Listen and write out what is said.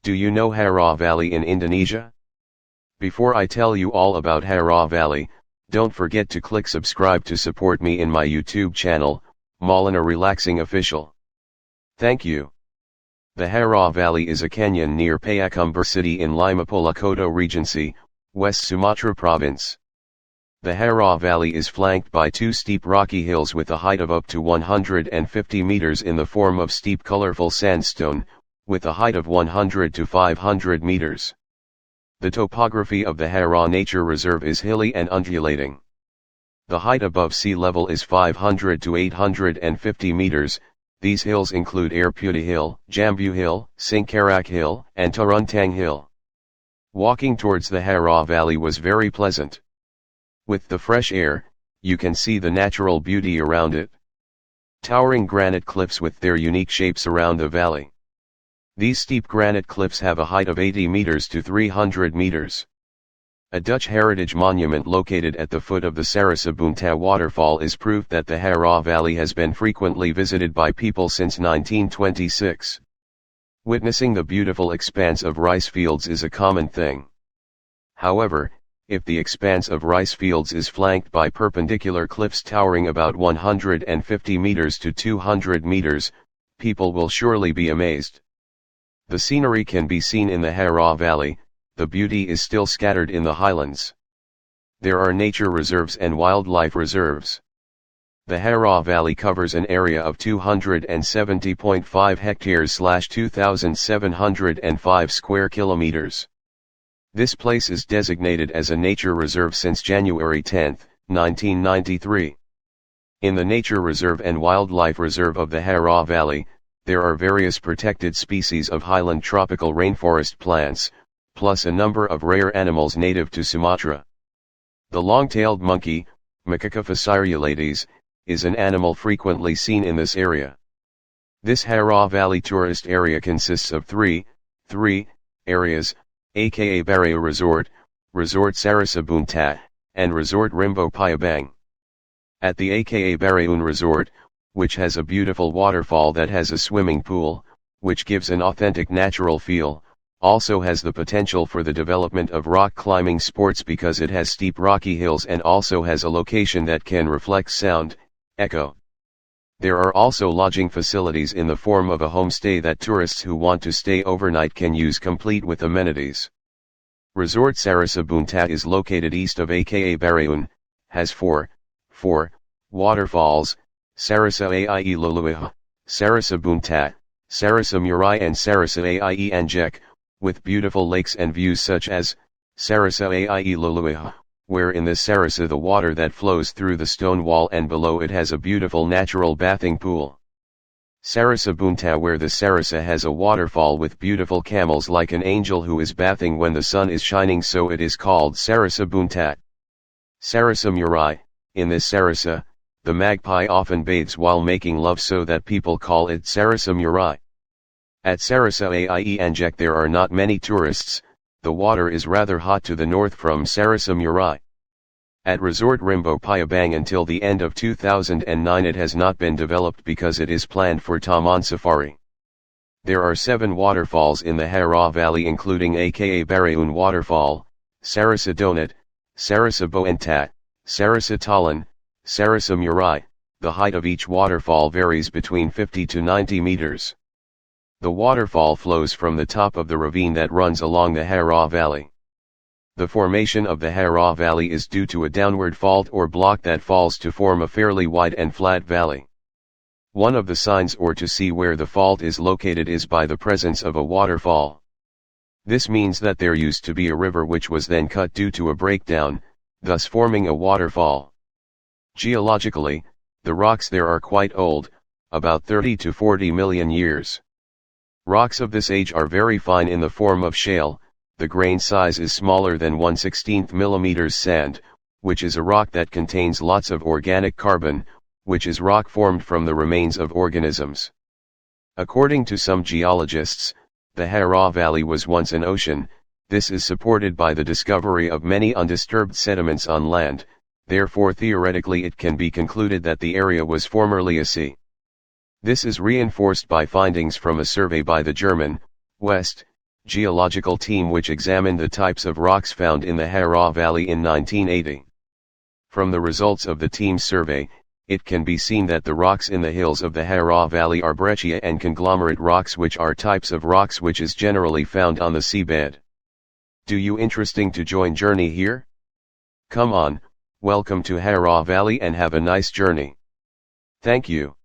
Do you know Hara Valley in Indonesia? Before I tell you all about Hara Valley, don't forget to click subscribe to support me in my YouTube channel, Maulana Relaxing Official. Thank you. The Hara Valley is a canyon near Payakumbuh city in Lima Polakoto Regency, West Sumatra Province. The Hara Valley is flanked by two steep rocky hills with a height of up to 150 meters in the form of steep colorful sandstone, with a height of 100 to 500 meters. The topography of the Hara Nature Reserve is hilly and undulating. The height above sea level is 500 to 850 meters. These hills include Airputi Hill, Jambu Hill, Singkarak Hill, and Taruntang Hill. Walking towards the Hara Valley was very pleasant. With the fresh air, you can see the natural beauty around it. Towering granite cliffs with their unique shapes around the valley. These steep granite cliffs have a height of 80 meters to 300 meters. A Dutch heritage monument located at the foot of the Sarasabunta waterfall is proof that the Hara Valley has been frequently visited by people since 1926. Witnessing the beautiful expanse of rice fields is a common thing. However, if the expanse of rice fields is flanked by perpendicular cliffs towering about 150 meters to 200 meters, people will surely be amazed. The scenery can be seen in the Hara Valley. The beauty is still scattered in the highlands. There are nature reserves and wildlife reserves. The Hara Valley covers an area of 270.5 hectares / 2,705 square kilometers. This place is designated as a nature reserve since January 10, 1993. In the Nature Reserve and Wildlife Reserve of the Hara Valley, there are various protected species of highland tropical rainforest plants, plus a number of rare animals native to Sumatra. The long-tailed monkey, Macaca fasciculata, is an animal frequently seen in this area. This Hara Valley tourist area consists of three areas, aka Barrio Resort, Resort Sarasabunta, and Resort Rimbo Payabang. At the aka Barayun Resort, which has a beautiful waterfall that has a swimming pool, which gives an authentic natural feel, also has the potential for the development of rock climbing sports because it has steep rocky hills and also has a location that can reflect sound, echo. There are also lodging facilities in the form of a homestay that tourists who want to stay overnight can use complete with amenities. Resort Sarasabunta is located east of aka Barayun, has four waterfalls, Sarasa Aie Luluiha, Sarasabunta, Sarasa Murai and Sarasa Aie Anjek, with beautiful lakes and views such as, Sarasa Aie Luluiha, where in this Sarasa the water that flows through the stone wall and below it has a beautiful natural bathing pool. Sarasabunta where the Sarasa has a waterfall with beautiful camels like an angel who is bathing when the sun is shining, so it is called Sarasabunta. Sarasa Murai, in this Sarasa, the magpie often bathes while making love, so that people call it Sarasa Murai. At Sarasa Aie Anjek there are not many tourists, the water is rather hot to the north from Sarasa Murai. At Resort Rimbo Payabang until the end of 2009 it has not been developed because it is planned for Taman Safari. There are 7 waterfalls in the Hara Valley including aka Barayun Waterfall, Sarasa Donut, Sarasa Boentat, Sarasa Talan, Sarasa Murai. The height of each waterfall varies between 50 to 90 meters. The waterfall flows from the top of the ravine that runs along the Hara Valley. The formation of the Hara Valley is due to a downward fault or block that falls to form a fairly wide and flat valley. One of the signs or to see where the fault is located is by the presence of a waterfall. This means that there used to be a river which was then cut due to a breakdown, thus forming a waterfall. Geologically, the rocks there are quite old, about 30 to 40 million years. Rocks of this age are very fine in the form of shale. The grain size is smaller than 1/16 mm sand, which is a rock that contains lots of organic carbon, which is rock formed from the remains of organisms. According to some geologists, the Hara Valley was once an ocean. This is supported by the discovery of many undisturbed sediments on land, therefore theoretically it can be concluded that the area was formerly a sea. This is reinforced by findings from a survey by the German, West, geological team which examined the types of rocks found in the Hara Valley in 1980. From the results of the team's survey, it can be seen that the rocks in the hills of the Hara Valley are breccia and conglomerate rocks, which are types of rocks which is generally found on the seabed. Do you interesting to join journey here? Come on, welcome to Hara Valley and have a nice journey. Thank you.